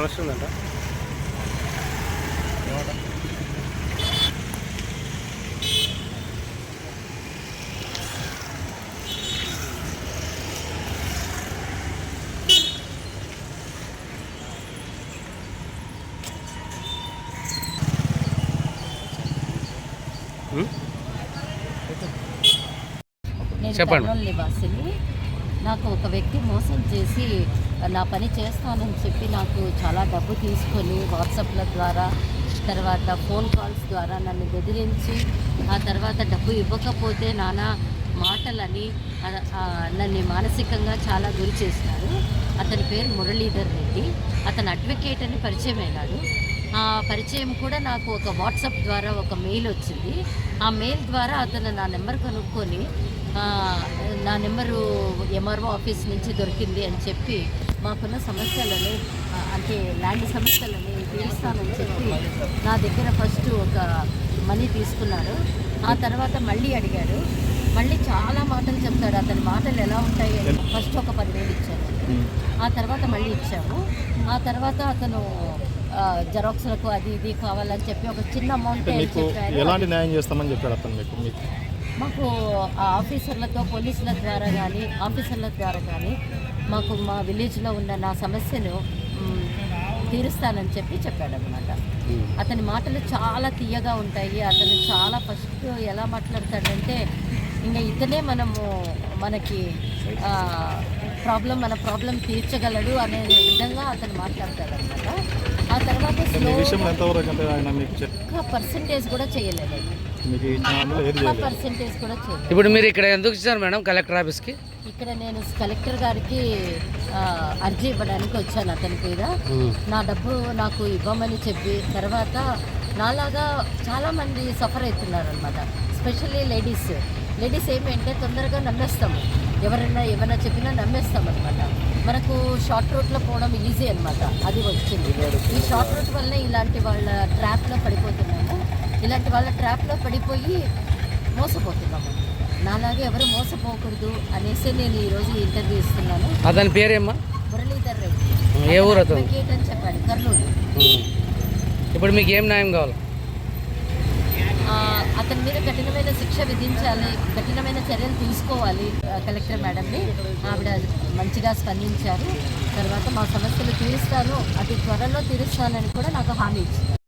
Fresh ఉందంట. చెప్పండి. నాకు ఒక వ్యక్తి మోసం చేసి నా పని చేస్తానని చెప్పి నాకు చాలా డబ్బు తీసుకొని వాట్సాప్ల ద్వారా, తర్వాత ఫోన్ కాల్స్ ద్వారా నన్ను బెదిరించి, ఆ తర్వాత డబ్బు ఇవ్వకపోతే నానా మాటలని నన్ను మానసికంగా చాలా గురి చేసినారు. అతని పేరు మురళీధర్ రెడ్డి. అతను అడ్వకేట్ అని పరిచయం అయినాడు. ఆ పరిచయం కూడా నాకు ఒక వాట్సాప్ ద్వారా ఒక మెయిల్ వచ్చింది. ఆ మెయిల్ ద్వారా అతను నా నెంబర్ కనుక్కొని నా నెంబరు ఎంఆర్ఓ ఆఫీస్ నుంచి దొరికింది అని చెప్పి మాకున్న సమస్యలని, అంటే ల్యాండ్ సమస్యలని తీరుస్తానని చెప్పి నా దగ్గర ఫస్ట్ ఒక మనీ తీసుకున్నాడు. ఆ తర్వాత మళ్ళీ అడిగాడు. మళ్ళీ చాలా మాటలు చెప్తాడు. అతని మాటలు ఎలా ఉంటాయి అని ఫస్ట్ ఒక 10,000 ఇచ్చాను. ఆ తర్వాత మళ్ళీ ఇచ్చాము. ఆ తర్వాత అతను జెరాక్స్లకు అది ఇది కావాలని చెప్పి ఒక చిన్న అమౌంట్ చెప్పారు. ఎలాంటి న్యాయం చేస్తామని చెప్పాడు అతను మీకు? మాకు ఆఫీసర్లతో, పోలీసుల ద్వారా కానీ, ఆఫీసర్ల ద్వారా కానీ మాకు మా విలేజ్లో ఉన్న నా సమస్యను తీరుస్తానని చెప్పి చెప్పాడనమాట. అతని మాటలు చాలా తీయగా ఉంటాయి. అతను చాలా ఫస్ట్ ఎలా మాట్లాడతాడంటే, ఇంకా ఇతనే మనకి మన ప్రాబ్లం తీర్చగలడు అనే విధంగా అతను మాట్లాడతాడనమాట. ఆ తర్వాత పర్సంటేజ్ కూడా చేయలేదు. పర్సంటేజ్ కూడా చేయలేదు. ఇప్పుడు మీరు ఇక్కడ ఎందుకు ఇచ్చారు మేడం కలెక్టర్ ఆఫీస్కి? ఇక్కడ నేను కలెక్టర్ గారికి అర్జీ ఇవ్వడానికి వచ్చాను. అతని మీద నా డబ్బు నాకు ఇవ్వమని చెప్పి, తర్వాత నాలాగా చాలామంది సఫర్ అవుతున్నారు అనమాట. స్పెషల్లీ లేడీస్ ఏమంటే తొందరగా నమ్మేస్తాము. ఏమైనా చెప్పినా నమ్మేస్తాం అనమాట. మనకు షార్ట్ రూట్లో పోవడం ఈజీ అనమాట. అది వచ్చింది. ఈ షార్ట్ రూట్ వల్లనే ఇలాంటి వాళ్ళ ట్రాప్లో పడిపోతున్నాము. ఇలాంటి వాళ్ళ ట్రాప్లో పడిపోయి మోసపోతున్నాము. నాలాగే ఎవరు మోసపోకూడదు అనేసి నేను ఈరోజు ఇంటర్వ్యూ ఇస్తున్నాను. అతని పేరేమ్మా? మురళీధర్ రెడ్డి. ఏ ఊరు అతను? అని చెప్పాడు, కర్నూలు. ఇప్పుడు మీకు ఏం న్యాయం కావాలి? అతని మీద కఠినమైన శిక్ష విధించాలి, కఠినమైన చర్యలు తీసుకోవాలి. కలెక్టర్ మేడంని ఆవిడ మంచిగా స్పందించారు. తర్వాత మా సమస్యలు తీరుస్తాను, అతి త్వరలో తీరుస్తానని కూడా నాకు హామీ ఇచ్చింది.